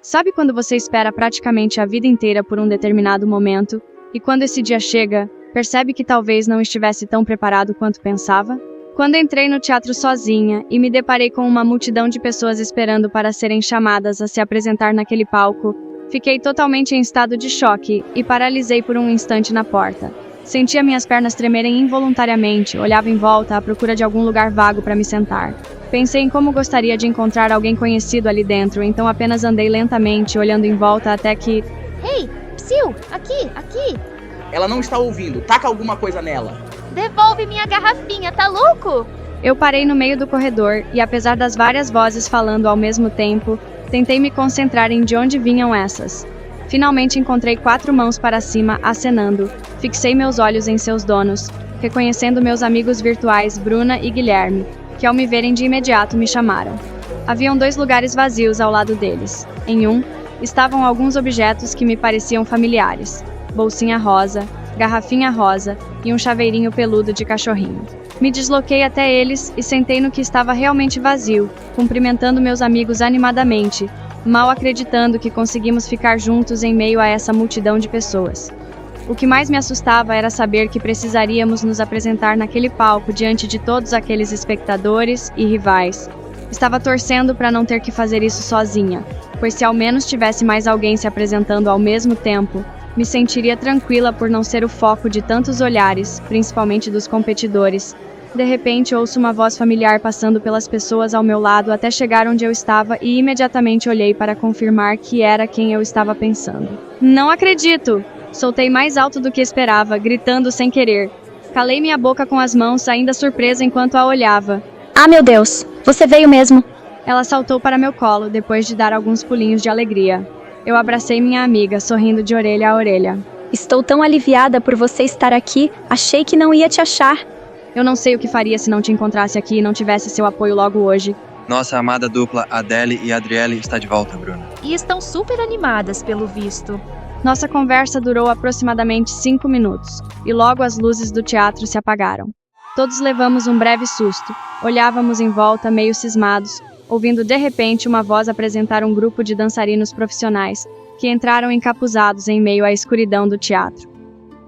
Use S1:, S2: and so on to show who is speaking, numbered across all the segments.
S1: Sabe quando você espera praticamente a vida inteira por um determinado momento, e quando esse dia chega, percebe que talvez não estivesse tão preparado quanto pensava? Quando entrei no teatro sozinha e me deparei com uma multidão de pessoas esperando para serem chamadas a se apresentar naquele palco, fiquei totalmente em estado de choque e paralisei por um instante na porta. Sentia minhas pernas tremerem involuntariamente, olhava em volta à procura de algum lugar vago para me sentar. Pensei em como gostaria de encontrar alguém conhecido ali dentro, então apenas andei lentamente, olhando em volta até que...
S2: Ei, Psyu, aqui!
S3: Ela não está ouvindo, taca alguma coisa nela.
S2: Devolve minha garrafinha, tá louco?
S1: Eu parei no meio do corredor e, apesar das várias vozes falando ao mesmo tempo, tentei me concentrar em de onde vinham essas. Finalmente encontrei 4 mãos para cima, acenando. Fixei meus olhos em seus donos, reconhecendo meus amigos virtuais Bruna e Guilherme, que ao me verem de imediato me chamaram. Haviam 2 lugares vazios ao lado deles. Em um, estavam alguns objetos que me pareciam familiares. Bolsinha rosa, garrafinha rosa e um chaveirinho peludo de cachorrinho. Me desloquei até eles e sentei no que estava realmente vazio, cumprimentando meus amigos animadamente, mal acreditando que conseguimos ficar juntos em meio a essa multidão de pessoas. O que mais me assustava era saber que precisaríamos nos apresentar naquele palco diante de todos aqueles espectadores e rivais. Estava torcendo para não ter que fazer isso sozinha, pois se ao menos tivesse mais alguém se apresentando ao mesmo tempo, me sentiria tranquila por não ser o foco de tantos olhares, principalmente dos competidores. De repente ouço uma voz familiar passando pelas pessoas ao meu lado até chegar onde eu estava e imediatamente olhei para confirmar que era quem eu estava pensando. Não acredito! Soltei mais alto do que esperava, gritando sem querer. Calei minha boca com as mãos, ainda surpresa enquanto a olhava.
S4: Ah, meu Deus! Você veio mesmo!
S1: Ela saltou para meu colo, depois de dar alguns pulinhos de alegria. Eu abracei minha amiga, sorrindo de orelha a orelha.
S4: Estou tão aliviada por você estar aqui, achei que não ia te achar.
S1: Eu não sei o que faria se não te encontrasse aqui e não tivesse seu apoio logo hoje.
S5: Nossa amada dupla Adele e Adriele está de volta, Bruna.
S2: E estão super animadas, pelo visto.
S1: Nossa conversa durou aproximadamente 5 minutos, e logo as luzes do teatro se apagaram. Todos levamos um breve susto, olhávamos em volta meio cismados, ouvindo de repente uma voz apresentar um grupo de dançarinos profissionais, que entraram encapuzados em meio à escuridão do teatro.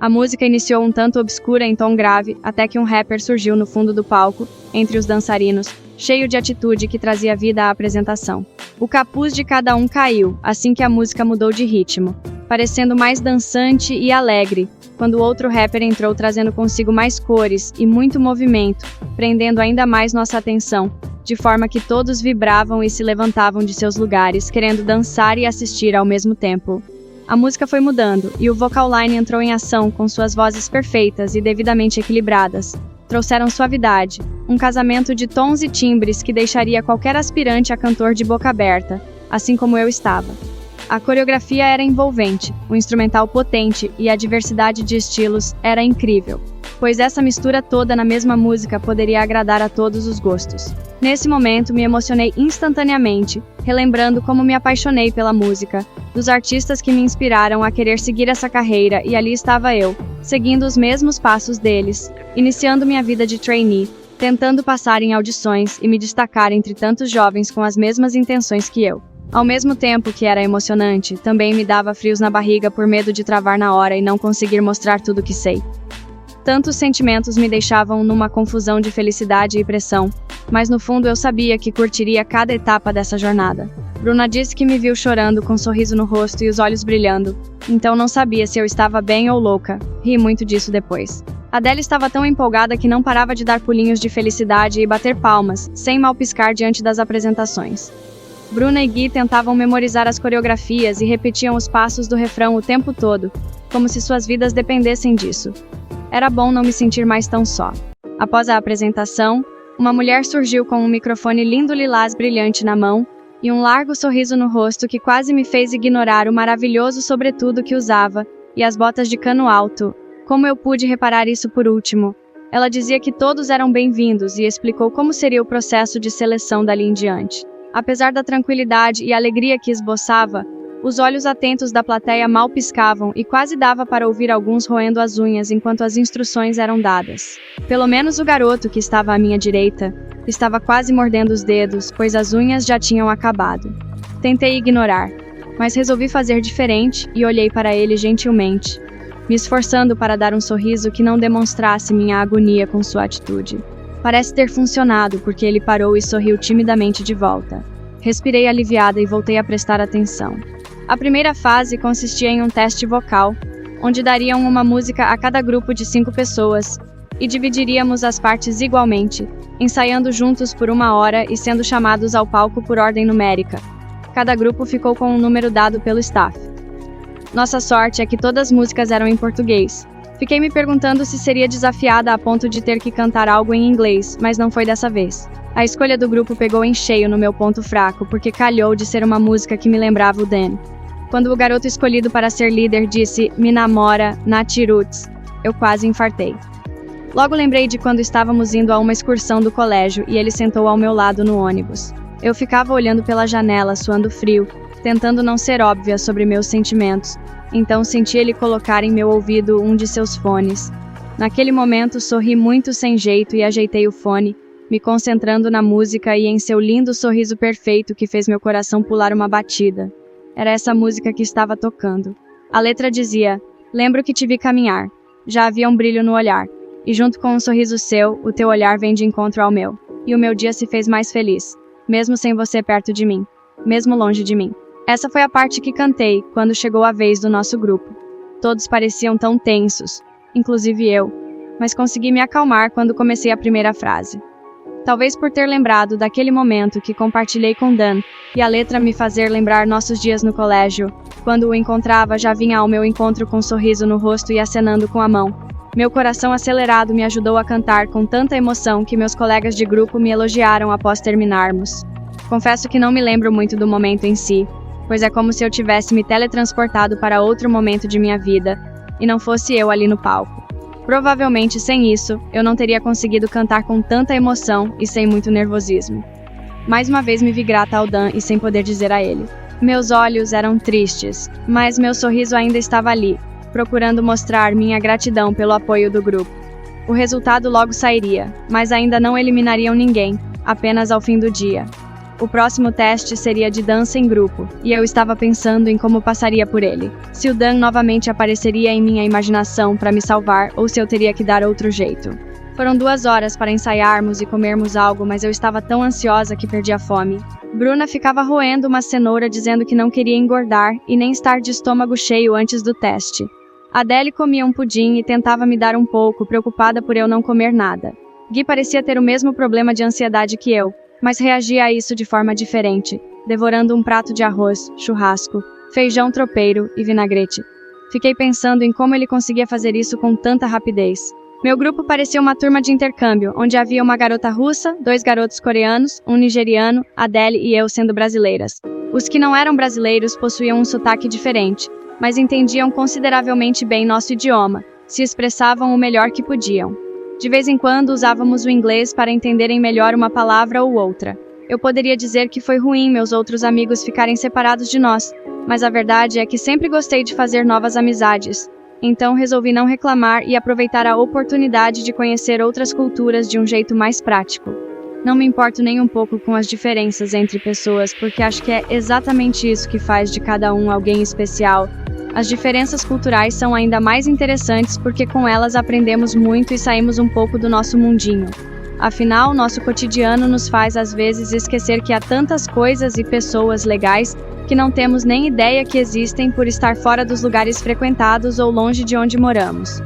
S1: A música iniciou um tanto obscura em tom grave, até que um rapper surgiu no fundo do palco, entre os dançarinos, cheio de atitude que trazia vida à apresentação. O capuz de cada um caiu, assim que a música mudou de ritmo, parecendo mais dançante e alegre, quando outro rapper entrou trazendo consigo mais cores e muito movimento, prendendo ainda mais nossa atenção, de forma que todos vibravam e se levantavam de seus lugares, querendo dançar e assistir ao mesmo tempo. A música foi mudando, e o vocal line entrou em ação com suas vozes perfeitas e devidamente equilibradas. Trouxeram suavidade, um casamento de tons e timbres que deixaria qualquer aspirante a cantor de boca aberta, assim como eu estava. A coreografia era envolvente, o instrumental potente e a diversidade de estilos era incrível, pois essa mistura toda na mesma música poderia agradar a todos os gostos. Nesse momento me emocionei instantaneamente, relembrando como me apaixonei pela música, dos artistas que me inspiraram a querer seguir essa carreira, e ali estava eu, seguindo os mesmos passos deles, iniciando minha vida de trainee, tentando passar em audições e me destacar entre tantos jovens com as mesmas intenções que eu. Ao mesmo tempo que era emocionante, também me dava frios na barriga por medo de travar na hora e não conseguir mostrar tudo que sei. Tantos sentimentos me deixavam numa confusão de felicidade e pressão, mas no fundo eu sabia que curtiria cada etapa dessa jornada. Bruna disse que me viu chorando com um sorriso no rosto e os olhos brilhando, então não sabia se eu estava bem ou louca. Ri muito disso depois. Adele estava tão empolgada que não parava de dar pulinhos de felicidade e bater palmas, sem mal piscar diante das apresentações. Bruna e Gui tentavam memorizar as coreografias e repetiam os passos do refrão o tempo todo, como se suas vidas dependessem disso. Era bom não me sentir mais tão só. Após a apresentação, uma mulher surgiu com um microfone lindo lilás brilhante na mão e um largo sorriso no rosto que quase me fez ignorar o maravilhoso sobretudo que usava e as botas de cano alto. Como eu pude reparar isso por último? Ela dizia que todos eram bem-vindos e explicou como seria o processo de seleção dali em diante. Apesar da tranquilidade e alegria que esboçava, os olhos atentos da plateia mal piscavam e quase dava para ouvir alguns roendo as unhas enquanto as instruções eram dadas. Pelo menos o garoto que estava à minha direita estava quase mordendo os dedos, pois as unhas já tinham acabado. Tentei ignorar. mas resolvi fazer diferente e olhei para ele gentilmente, me esforçando para dar um sorriso que não demonstrasse minha agonia com sua atitude. Parece ter funcionado, porque ele parou e sorriu timidamente de volta. Respirei aliviada e voltei a prestar atenção. A primeira fase consistia em um teste vocal, onde dariam uma música a cada grupo de 5 pessoas, e dividiríamos as partes igualmente, ensaiando juntos por 1 hora e sendo chamados ao palco por ordem numérica. Cada grupo ficou com um número dado pelo staff. Nossa sorte é que todas as músicas eram em português. Fiquei me perguntando se seria desafiada a ponto de ter que cantar algo em inglês, mas não foi dessa vez. A escolha do grupo pegou em cheio no meu ponto fraco, porque calhou de ser uma música que me lembrava o Dan. Quando o garoto escolhido para ser líder disse "Me namora, Nati Roots", eu quase infartei. Logo lembrei de quando estávamos indo a uma excursão do colégio e ele sentou ao meu lado no ônibus. Eu ficava olhando pela janela, suando frio, tentando não ser óbvia sobre meus sentimentos. Então senti ele colocar em meu ouvido um de seus fones. Naquele momento sorri muito sem jeito e ajeitei o fone, me concentrando na música e em seu lindo sorriso perfeito que fez meu coração pular uma batida. Era essa música que estava tocando. A letra dizia: "Lembro que te vi caminhar. Já havia um brilho no olhar. E junto com um sorriso seu, o teu olhar vem de encontro ao meu. E o meu dia se fez mais feliz. Mesmo sem você perto de mim. Mesmo longe de mim." Essa foi a parte que cantei, quando chegou a vez do nosso grupo. Todos pareciam tão tensos, inclusive eu, mas consegui me acalmar quando comecei a primeira frase. Talvez por ter lembrado daquele momento que compartilhei com Dan, e a letra me fazer lembrar nossos dias no colégio, quando o encontrava já vinha ao meu encontro com um sorriso no rosto e acenando com a mão. Meu coração acelerado me ajudou a cantar com tanta emoção que meus colegas de grupo me elogiaram após terminarmos. Confesso que não me lembro muito do momento em si, pois é como se eu tivesse me teletransportado para outro momento de minha vida, e não fosse eu ali no palco. Provavelmente sem isso, eu não teria conseguido cantar com tanta emoção e sem muito nervosismo. Mais uma vez me vi grata ao Dan e sem poder dizer a ele. Meus olhos eram tristes, mas meu sorriso ainda estava ali, procurando mostrar minha gratidão pelo apoio do grupo. O resultado logo sairia, mas ainda não eliminariam ninguém, apenas ao fim do dia. O próximo teste seria de dança em grupo, e eu estava pensando em como passaria por ele. Se o Dan novamente apareceria em minha imaginação para me salvar, ou se eu teria que dar outro jeito. Foram 2 horas para ensaiarmos e comermos algo, mas eu estava tão ansiosa que perdi a fome. Bruna ficava roendo uma cenoura dizendo que não queria engordar e nem estar de estômago cheio antes do teste. Adele comia um pudim e tentava me dar um pouco, preocupada por eu não comer nada. Gui parecia ter o mesmo problema de ansiedade que eu, mas reagia a isso de forma diferente, devorando um prato de arroz, churrasco, feijão tropeiro e vinagrete. Fiquei pensando em como ele conseguia fazer isso com tanta rapidez. Meu grupo parecia uma turma de intercâmbio, onde havia uma garota russa, 2 garotos coreanos, um nigeriano, Adele e eu sendo brasileiras. Os que não eram brasileiros possuíam um sotaque diferente, mas entendiam consideravelmente bem nosso idioma, se expressavam o melhor que podiam. De vez em quando usávamos o inglês para entenderem melhor uma palavra ou outra. Eu poderia dizer que foi ruim meus outros amigos ficarem separados de nós, mas a verdade é que sempre gostei de fazer novas amizades. Então resolvi não reclamar e aproveitar a oportunidade de conhecer outras culturas de um jeito mais prático. Não me importo nem um pouco com as diferenças entre pessoas, porque acho que é exatamente isso que faz de cada um alguém especial. As diferenças culturais são ainda mais interessantes porque com elas aprendemos muito e saímos um pouco do nosso mundinho. Afinal, nosso cotidiano nos faz às vezes esquecer que há tantas coisas e pessoas legais que não temos nem ideia que existem por estar fora dos lugares frequentados ou longe de onde moramos.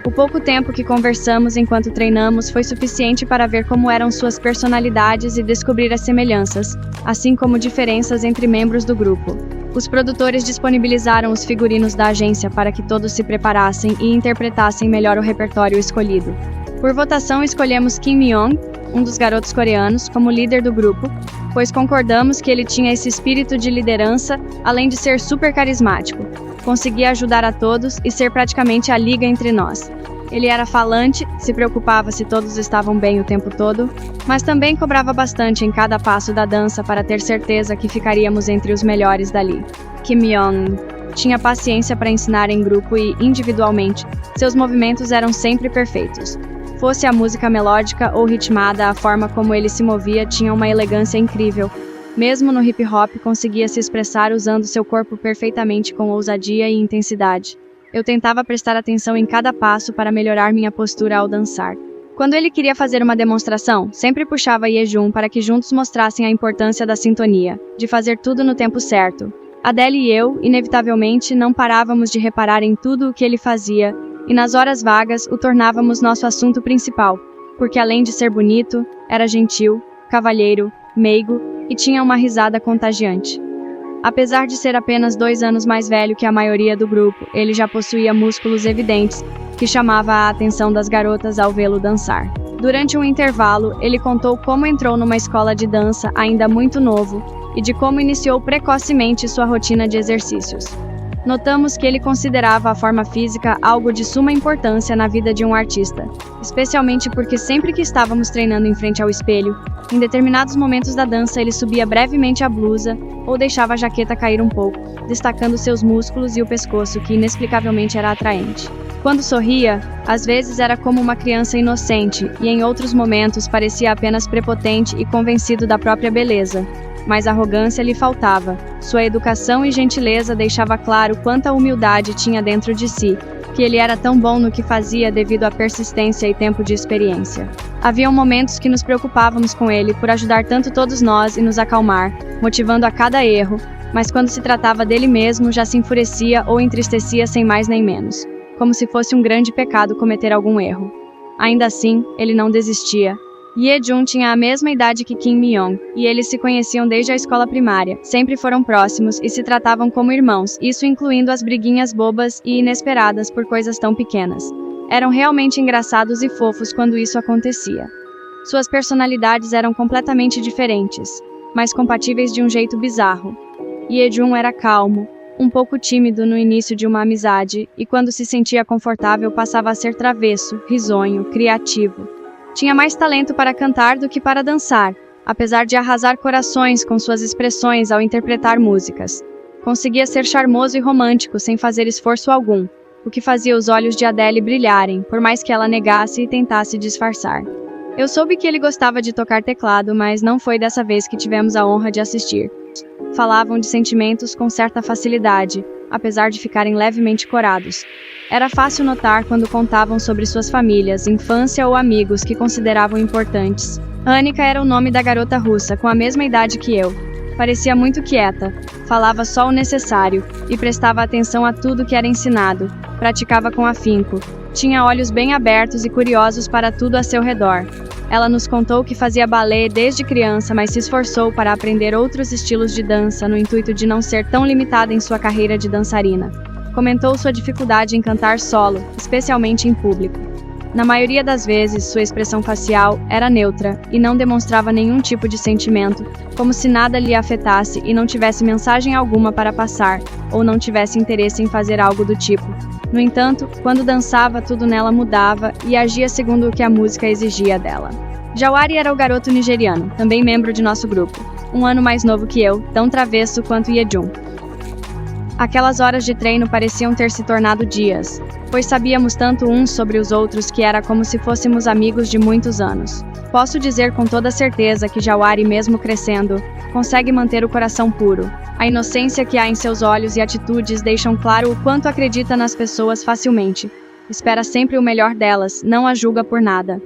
S1: O pouco tempo que conversamos enquanto treinamos foi suficiente para ver como eram suas personalidades e descobrir as semelhanças, assim como diferenças entre membros do grupo. Os produtores disponibilizaram os figurinos da agência para que todos se preparassem e interpretassem melhor o repertório escolhido. Por votação, escolhemos Kim Myung, um dos garotos coreanos, como líder do grupo, pois concordamos que ele tinha esse espírito de liderança, além de ser super carismático. Conseguia ajudar a todos e ser praticamente a liga entre nós. Ele era falante, se preocupava se todos estavam bem o tempo todo, mas também cobrava bastante em cada passo da dança para ter certeza que ficaríamos entre os melhores dali. Kim Myung tinha paciência para ensinar em grupo e, individualmente, seus movimentos eram sempre perfeitos. Fosse a música melódica ou ritmada, a forma como ele se movia tinha uma elegância incrível. Mesmo no hip hop, conseguia se expressar usando seu corpo perfeitamente com ousadia e intensidade. Eu tentava prestar atenção em cada passo para melhorar minha postura ao dançar. Quando ele queria fazer uma demonstração, sempre puxava Yejun para que juntos mostrassem a importância da sintonia, de fazer tudo no tempo certo. Adele e eu, inevitavelmente, não parávamos de reparar em tudo o que ele fazia, e nas horas vagas o tornávamos nosso assunto principal, porque além de ser bonito, era gentil, cavalheiro, meigo e tinha uma risada contagiante. Apesar de ser apenas 2 anos mais velho que a maioria do grupo, ele já possuía músculos evidentes, que chamava a atenção das garotas ao vê-lo dançar. Durante um intervalo, ele contou como entrou numa escola de dança ainda muito novo e de como iniciou precocemente sua rotina de exercícios. Notamos que ele considerava a forma física algo de suma importância na vida de um artista, especialmente porque sempre que estávamos treinando em frente ao espelho, em determinados momentos da dança ele subia brevemente a blusa ou deixava a jaqueta cair um pouco, destacando seus músculos e o pescoço, que inexplicavelmente era atraente. Quando sorria, às vezes era como uma criança inocente, e em outros momentos parecia apenas prepotente e convencido da própria beleza. Mas arrogância lhe faltava. Sua educação e gentileza deixava claro quanta humildade tinha dentro de si, que ele era tão bom no que fazia devido à persistência e tempo de experiência. Haviam momentos que nos preocupávamos com ele por ajudar tanto todos nós e nos acalmar, motivando a cada erro, mas quando se tratava dele mesmo já se enfurecia ou entristecia sem mais nem menos, como se fosse um grande pecado cometer algum erro. Ainda assim, ele não desistia. Yejun tinha a mesma idade que Kim Myung, e eles se conheciam desde a escola primária, sempre foram próximos e se tratavam como irmãos, isso incluindo as briguinhas bobas e inesperadas por coisas tão pequenas. Eram realmente engraçados e fofos quando isso acontecia. Suas personalidades eram completamente diferentes, mas compatíveis de um jeito bizarro. Yejun era calmo, um pouco tímido no início de uma amizade, e quando se sentia confortável passava a ser travesso, risonho, criativo. Tinha mais talento para cantar do que para dançar, apesar de arrasar corações com suas expressões ao interpretar músicas. Conseguia ser charmoso e romântico sem fazer esforço algum, o que fazia os olhos de Adele brilharem, por mais que ela negasse e tentasse disfarçar. Eu soube que ele gostava de tocar teclado, mas não foi dessa vez que tivemos a honra de assistir. Falavam de sentimentos com certa facilidade, apesar de ficarem levemente corados. Era fácil notar quando contavam sobre suas famílias, infância ou amigos que consideravam importantes. Annika era o nome da garota russa, com a mesma idade que eu. Parecia muito quieta, falava só o necessário e prestava atenção a tudo que era ensinado, praticava com afinco. Tinha olhos bem abertos e curiosos para tudo a seu redor. Ela nos contou que fazia balé desde criança, mas se esforçou para aprender outros estilos de dança no intuito de não ser tão limitada em sua carreira de dançarina. Comentou sua dificuldade em cantar solo, especialmente em público. Na maioria das vezes, sua expressão facial era neutra e não demonstrava nenhum tipo de sentimento, como se nada lhe afetasse e não tivesse mensagem alguma para passar, ou não tivesse interesse em fazer algo do tipo. No entanto, quando dançava, tudo nela mudava e agia segundo o que a música exigia dela. Jawari era o garoto nigeriano, também membro de nosso grupo, 1 ano mais novo que eu, tão travesso quanto Yejun. Aquelas horas de treino pareciam ter se tornado dias, pois sabíamos tanto uns sobre os outros que era como se fôssemos amigos de muitos anos. Posso dizer com toda certeza que Jawari, mesmo crescendo, consegue manter o coração puro. A inocência que há em seus olhos e atitudes deixam claro o quanto acredita nas pessoas facilmente. Espera sempre o melhor delas, não a julga por nada.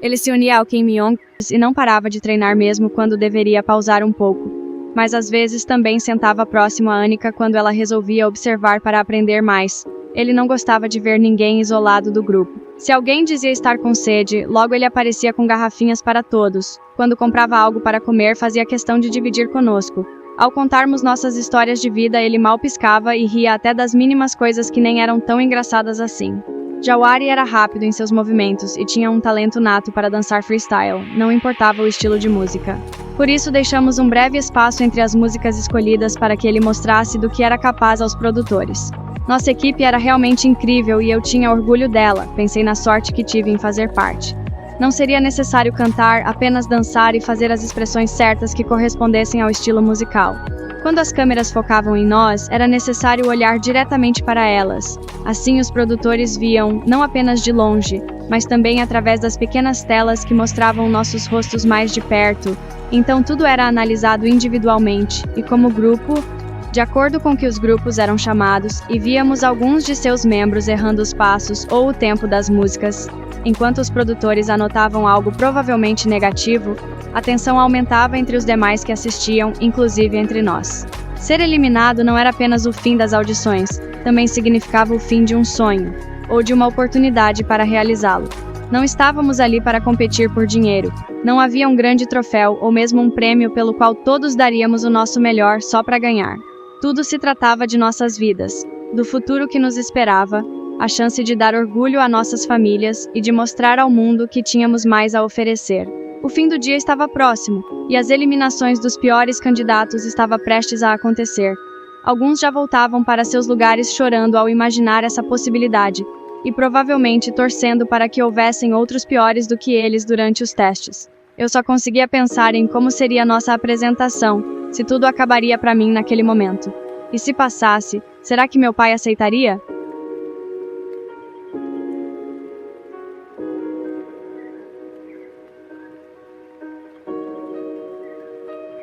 S1: Ele se unia ao Kim Myung e não parava de treinar mesmo quando deveria pausar um pouco. Mas às vezes também sentava próximo a Annika quando ela resolvia observar para aprender mais. Ele não gostava de ver ninguém isolado do grupo. Se alguém dizia estar com sede, logo ele aparecia com garrafinhas para todos. Quando comprava algo para comer, fazia questão de dividir conosco. Ao contarmos nossas histórias de vida, ele mal piscava e ria até das mínimas coisas que nem eram tão engraçadas assim. Jawari era rápido em seus movimentos e tinha um talento nato para dançar freestyle, não importava o estilo de música. Por isso deixamos um breve espaço entre as músicas escolhidas para que ele mostrasse do que era capaz aos produtores. Nossa equipe era realmente incrível e eu tinha orgulho dela, pensei na sorte que tive em fazer parte. Não seria necessário cantar, apenas dançar e fazer as expressões certas que correspondessem ao estilo musical. Quando as câmeras focavam em nós, era necessário olhar diretamente para elas. Assim os produtores viam, não apenas de longe, mas também através das pequenas telas que mostravam nossos rostos mais de perto, Então tudo era analisado individualmente, e como grupo, de acordo com que os grupos eram chamados, e víamos alguns de seus membros errando os passos ou o tempo das músicas. Enquanto os produtores anotavam algo provavelmente negativo, a tensão aumentava entre os demais que assistiam, inclusive entre nós. Ser eliminado não era apenas o fim das audições, também significava o fim de um sonho, ou de uma oportunidade para realizá-lo. Não estávamos ali para competir por dinheiro. Não havia um grande troféu ou mesmo um prêmio pelo qual todos daríamos o nosso melhor só para ganhar. Tudo se tratava de nossas vidas, do futuro que nos esperava, a chance de dar orgulho a nossas famílias e de mostrar ao mundo que tínhamos mais a oferecer. O fim do dia estava próximo, e as eliminações dos piores candidatos estava prestes a acontecer. Alguns já voltavam para seus lugares chorando ao imaginar essa possibilidade, e provavelmente torcendo para que houvessem outros piores do que eles durante os testes. Eu só conseguia pensar em como seria nossa apresentação, se tudo acabaria para mim naquele momento. E se passasse, será que meu pai aceitaria?